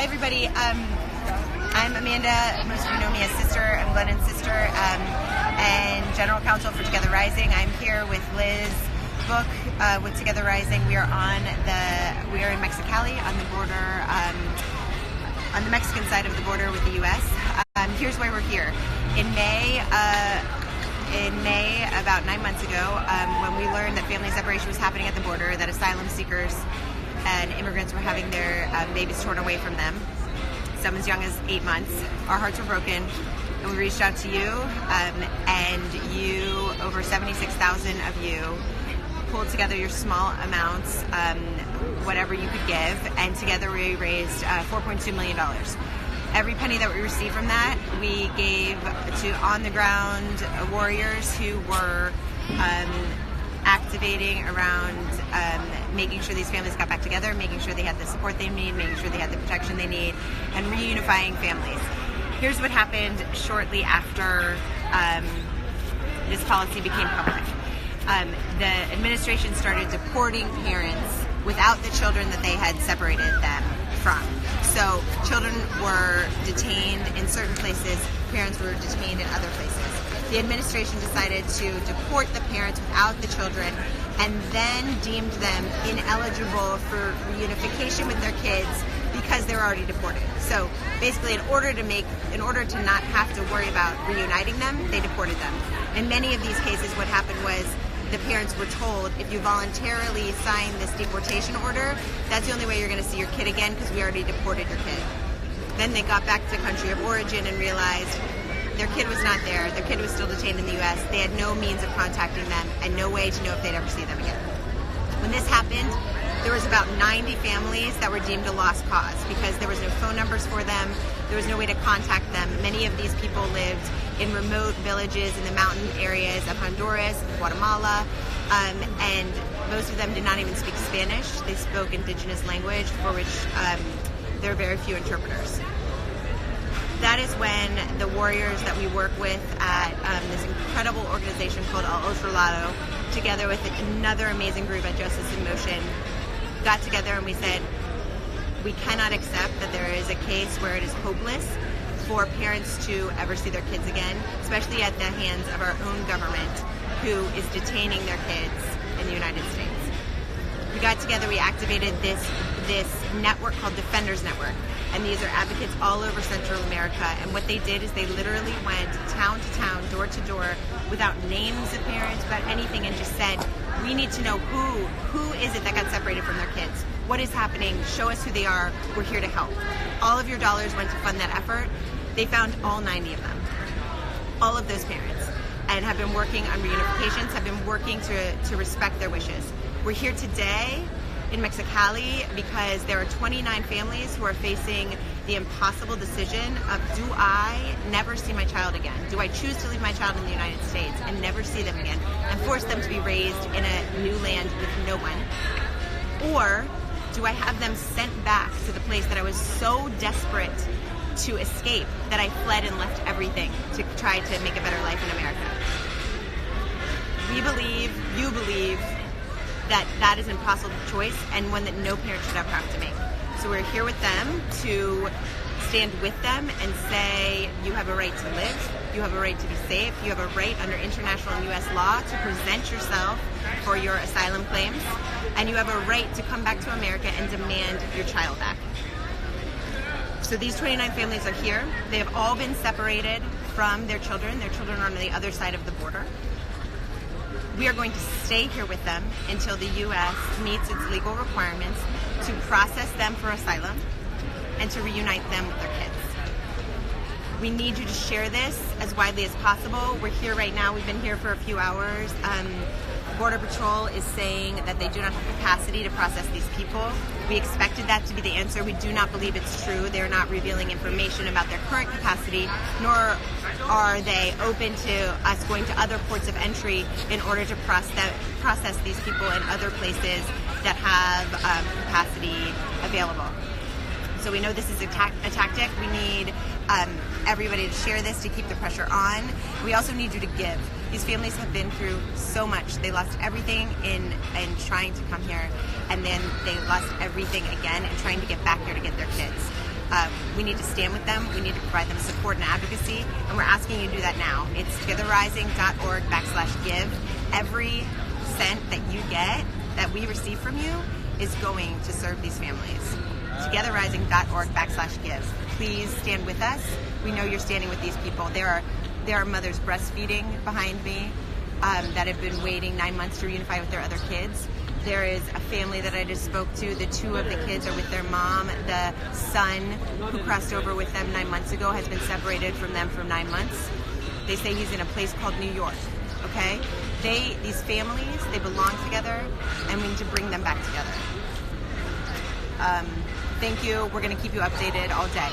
Hi, everybody. I'm Amanda. Most of you know me as sister. I'm Glennon's sister and general counsel for Together Rising. I'm here with Liz Book with Together Rising. We are in Mexicali on the border, on the Mexican side of the border with the U.S. Here's why we're here. In May, about 9 months ago, when we learned that family separation was happening at the border, that asylum seekers and immigrants were having their babies torn away from them, some as young as 8 months, our hearts were broken, and we reached out to you, and you, over 76,000 of you, pulled together your small amounts, whatever you could give, and together we raised $4.2 million. Every penny that we received from that, we gave to on-the-ground warriors who were activating around making sure these families got back together, making sure they had the support they need, making sure they had the protection they need, and reunifying families. Here's what happened shortly after this policy became public. The administration started deporting parents without the children that they had separated them from. So children were detained in certain places, parents were detained in other places. The administration decided to deport the parents without the children and then deemed them ineligible for reunification with their kids because they were already deported. So basically, in order to not have to worry about reuniting them, they deported them. In many of these cases, what happened was the parents were told, if you voluntarily sign this deportation order, that's the only way you're going to see your kid again because we already deported your kid. Then they got back to country of origin and realized their kid was not there. Their kid was still detained in the U.S. They had no means of contacting them and no way to know if they'd ever see them again. When this happened, there was about 90 families that were deemed a lost cause because there was no phone numbers for them. There was no way to contact them. Many of these people lived in remote villages in the mountain areas of Honduras, Guatemala, and most of them did not even speak Spanish. They spoke indigenous language for which there are very few interpreters. That is when the warriors that we work with at this incredible organization called Al Otro Lado, together with another amazing group at Justice in Motion, got together and we said, we cannot accept that there is a case where it is hopeless for parents to ever see their kids again, especially at the hands of our own government, who is detaining their kids in the United States. We got together, we activated this network called Defenders Network, and these are advocates all over Central America, and what they did is they literally went town to town, door to door, without names of parents, without anything, and just said, we need to know who is it that got separated from their kids? What is happening? Show us who they are. We're here to help. All of your dollars went to fund that effort. They found all 90 of them, all of those parents, and have been working on reunifications, have been working to respect their wishes. We're here today in Mexicali because there are 29 families who are facing the impossible decision of, do I never see my child again? Do I choose to leave my child in the United States and never see them again and force them to be raised in a new land with no one? Or do I have them sent back to the place that I was so desperate to escape that I fled and left everything to try to make a better life in America? We believe, you believe, that is an impossible choice and one that no parent should ever have to make. So we're here with them to stand with them and say, you have a right to live, you have a right to be safe, you have a right under international and U.S. law to present yourself for your asylum claims, and you have a right to come back to America and demand your child back. So these 29 families are here. They have all been separated from their children. Their children are on the other side of the border. We are going to stay here with them until the U.S. meets its legal requirements to process them for asylum and to reunite them with their kids. We need you to share this as widely as possible. We're here right now. We've been here for a few hours. Border Patrol is saying that they do not have capacity to process these people. We expected that to be the answer. We do not believe it's true. They're not revealing information about their current capacity, nor are they open to us going to other ports of entry in order to process these people in other places that have capacity available. So we know this is a tactic. We need everybody to share this to keep the pressure on. We also need you to give. These families have been through so much. They lost everything in trying to come here, and then they lost everything again in trying to get back here to get their kids. We need to stand with them. We need to provide them support and advocacy, and we're asking you to do that now. It's togetherrising.org/give. Every cent that you get, that we receive from you, is going to serve these families. Togetherrising.org/give. Please stand with us. We know you're standing with these people. There are mothers breastfeeding behind me that have been waiting 9 months to reunify with their other kids. There is a family that I just spoke to. The 2 of the kids are with their mom. The son who crossed over with them 9 months ago has been separated from them for 9 months. They say he's in a place called New York, okay? These families, they belong together, and we need to bring them back together. Thank you. We're going to keep you updated all day.